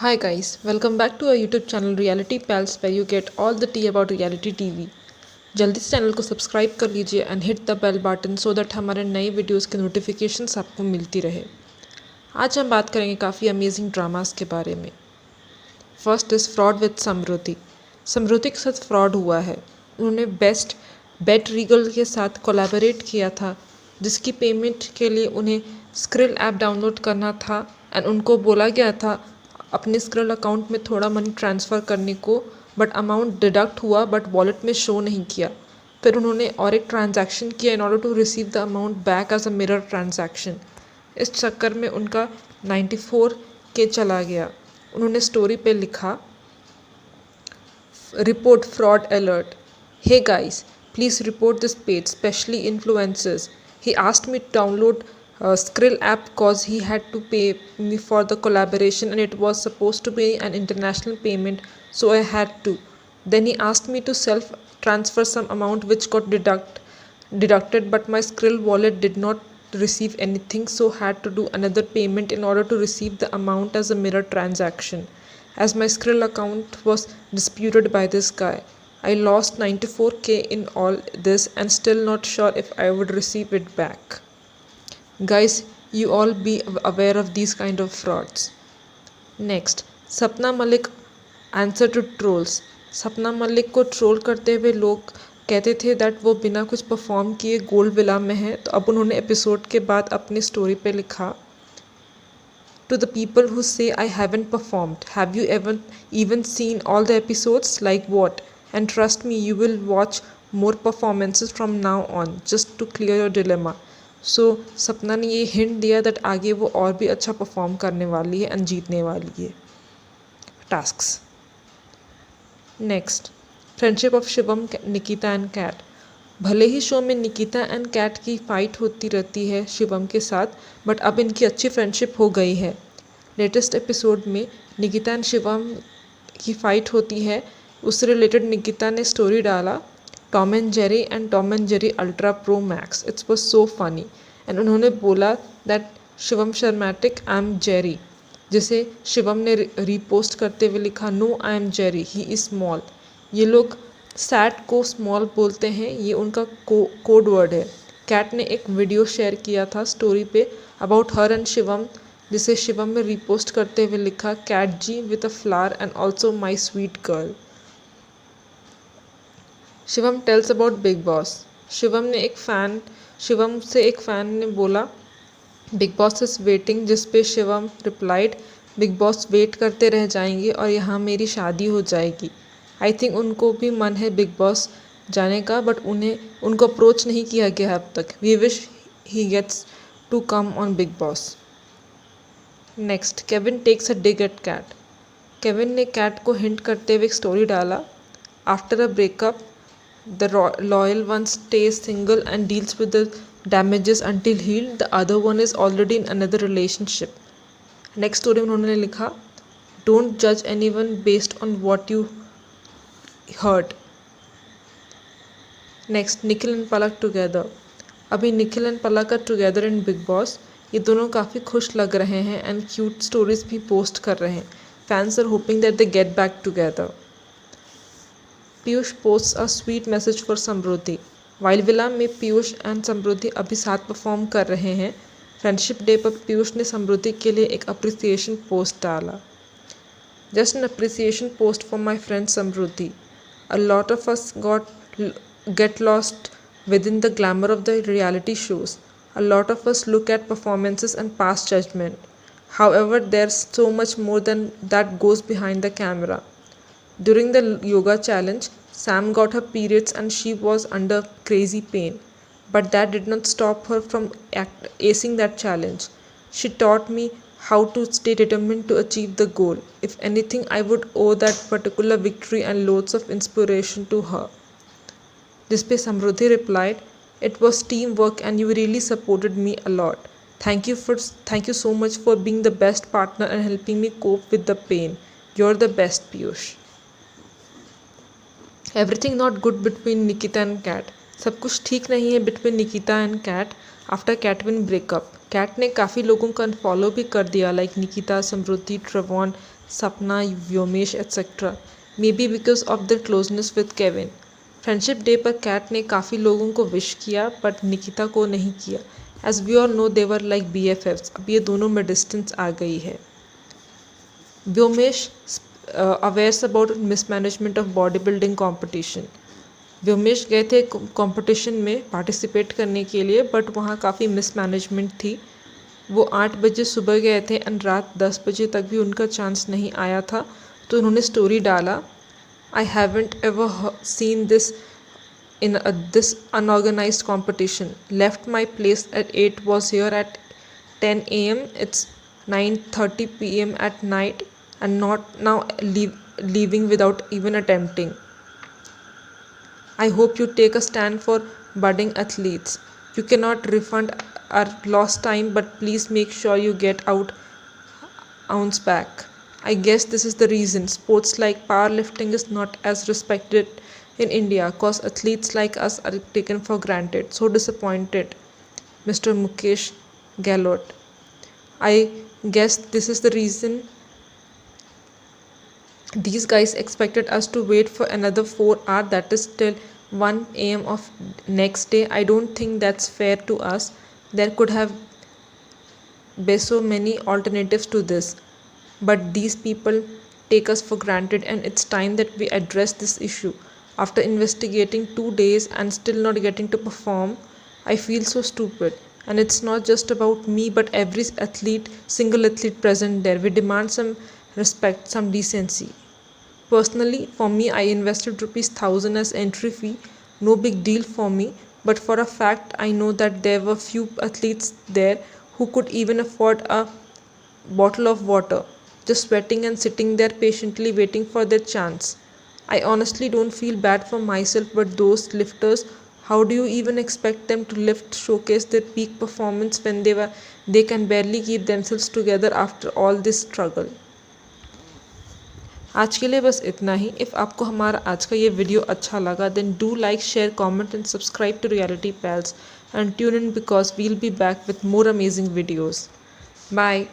Hi guys, welcome back to our YouTube channel Reality Pals where you get all the tea about reality TV. जल्दी से channel को subscribe कर लीजिए and hit the bell button so that हमारे नए videos के notifications आपको मिलती रहे। आज हम बात करेंगे काफ़ी अमेजिंग ड्रामास के बारे में। फर्स्ट इज़ फ्रॉड विद समृद्धि। समृद्धि के साथ फ्रॉड हुआ है। उन्होंने बेस्ट बेट रीगल के साथ कोलैबोरेट किया था जिसकी पेमेंट के लिए उन्हें स्क्रिल ऐप डाउनलोड करना था एंड उनको बोला गया था अपने स्क्रिल अकाउंट में थोड़ा मनी ट्रांसफ़र करने को, बट अमाउंट डिडक्ट हुआ बट वॉलेट में शो नहीं किया। फिर उन्होंने और एक ट्रांजैक्शन किया in order to receive the amount back as a mirror transaction. इस चक्कर में उनका 94K चला गया। उन्होंने स्टोरी पे लिखा, report fraud alert, hey guys please report this page specially influencers. He asked me to download Skrill app cause he had to pay me for the collaboration and it was supposed to be an international payment, so I had to. Then he asked me to self transfer some amount which got deducted, but my Skrill wallet did not receive anything, so had to do another payment in order to receive the amount as a mirror transaction. As my Skrill account was disputed by this guy, I lost 94K in all this and still not sure if I would receive it back. Guys, you all be aware of these kind of frauds. Next, सपना Malik answer to trolls. सपना मलिक को troll करते हुए लोग कहते थे that वो बिना कुछ परफॉर्म किए गोल्ड विला में है, तो अब उन्होंने एपिसोड के बाद अपनी स्टोरी पे लिखा, To the people who say I haven't performed, have you ever even seen all the episodes? Like what? And trust me, you will watch more performances from now on just to clear your dilemma. So सपना ने ये hint दिया that आगे वो और भी अच्छा perform करने वाली है एंड जीतने वाली है tasks. Next, friendship of Shivam Nikita and Kat. भले ही शो में निकिता एंड कैट की फ़ाइट होती रहती है शिवम के साथ, बट अब इनकी अच्छी फ्रेंडशिप हो गई है। लेटेस्ट एपिसोड में निकिता एंड शिवम की फ़ाइट होती है, उससे रिलेटेड निकिता ने स्टोरी डाला, Tom and Jerry ultra pro max, its was so funny. And उन्होंने बोला दैट शिवम शर्मैटिक आई एम जेरी, जिसे शिवम ने रीपोस्ट करते हुए लिखा, no I am Jerry, he is small. ये लोग सैट को स्मॉल बोलते हैं, ये उनका कोड वर्ड है। कैट ने एक वीडियो शेयर किया था स्टोरी पे अबाउट हर एंड शिवम, जिसे शिवम में रीपोस्ट करते हुए लिखा, Kat ji with a flower and also my sweet girl. Shivam tells about Bigg Boss. शिवम से एक फ़ैन ने बोला बिग बॉस इज़ वेटिंग, जिस पे Shivam replied, Bigg Boss wait करते रह जाएंगे और यहाँ मेरी शादी हो जाएगी। आई थिंक उनको भी मन है बिग बॉस जाने का, बट उनको अप्रोच नहीं किया गया अब तक। We wish he gets to come on Bigg Boss. Next, Kevin takes a dig at Kat. Kevin ने कैट को हिंट करते हुए एक स्टोरी डाला, after a breakup the loyal one stays single and deals with the damages until healed, the other one is already in another relationship. Next story में उन्होंने लिखा, don't जज anyone based on what you hurt. Next, Nikhil and Palak together. अभी Nikhil and Palak are together in Bigg Boss. ये दोनों काफ़ी खुश लग रहे हैं एंड क्यूट स्टोरीज भी पोस्ट कर रहे हैं। Fans are hoping that they get back together. Piyush post a sweet message for Samriddhi. Wild villa में पीयूष एंड समृद्धि अभी साथ परफॉर्म कर रहे हैं। फ्रेंडशिप डे पर पीयूष ने समृद्धि के लिए एक अप्रिसिएशन पोस्ट डाला, just an appreciation post for my friend Samriddhi. A lot of us get lost within the glamour of the reality shows. A lot of us look at performances and pass judgment. However, there's so much more than that goes behind the camera. During the yoga challenge, Sam got her periods and she was under crazy pain. But that did not stop her from acing that challenge. She taught me how to stay determined to achieve the goal. If anything, I would owe that particular victory and loads of inspiration to her. जिस पे Samriddhi replied, it was team work and you really supported me a lot. Thank you so much for being the best partner and helping me cope with the pain. You are the best Piyush. Everything not good between Nikita and Kat. सब कुछ ठीक नहीं है between Nikita and Kat after Katwin breakup. Kat ने काफ़ी लोगों को unfollow भी कर दिया, like Nikita, Samriddhi, Trevon, Sapna, Vyomesh etcetera, maybe because of the closeness with Kevin. Friendship day पर कैट ने काफ़ी लोगों को विश किया बट निकिता को नहीं किया। As we all know they were like BFFs। अब ये दोनों में डिस्टेंस आ गई है। Vyomesh awares about mismanagement of body building competition. Vyomesh गए थे कंपटीशन में पार्टिसिपेट करने के लिए बट वहाँ काफ़ी मिसमैनेजमेंट थी। वो 8 बजे सुबह गए थे एंड रात 10 बजे तक भी उनका चांस नहीं आया था, तो उन्होंने स्टोरी डाला, I haven't ever seen this in this unorganized competition. Left my place at 8, was here at 10 a.m. It's 9:30 p.m. at night and not now leaving without even attempting. I hope you take a stand for budding athletes. You cannot refund our lost time, but please make sure you get out ounce back. I guess this is the reason sports like powerlifting is not as respected in India cause athletes like us are taken for granted. So disappointed, Mr. Mukesh Gehlot. I guess this is the reason these guys expected us to wait for another 4 hours, that is till 1 a.m. of next day. I don't think that's fair to us. There could have been so many alternatives to this, but these people take us for granted and it's time that we address this issue. After investigating 2 days and still not getting to perform, I feel so stupid. And it's not just about me but every athlete, single athlete present there. We demand some respect, some decency. Personally, for me, I invested ₹1,000 as entry fee. No big deal for me, but for a fact, I know that there were few athletes there who could even afford a bottle of water, just sweating and sitting there patiently waiting for their chance. I honestly don't feel bad for myself, but those lifters, how do you even expect them to lift, showcase their peak performance when they can barely keep themselves together after all this struggle? आज के लिए बस इतना ही। If आपको हमारा आज का ये वीडियो अच्छा लगा then do like, share, comment and subscribe to Reality Pals and tune in because we'll be back with more amazing videos. Bye.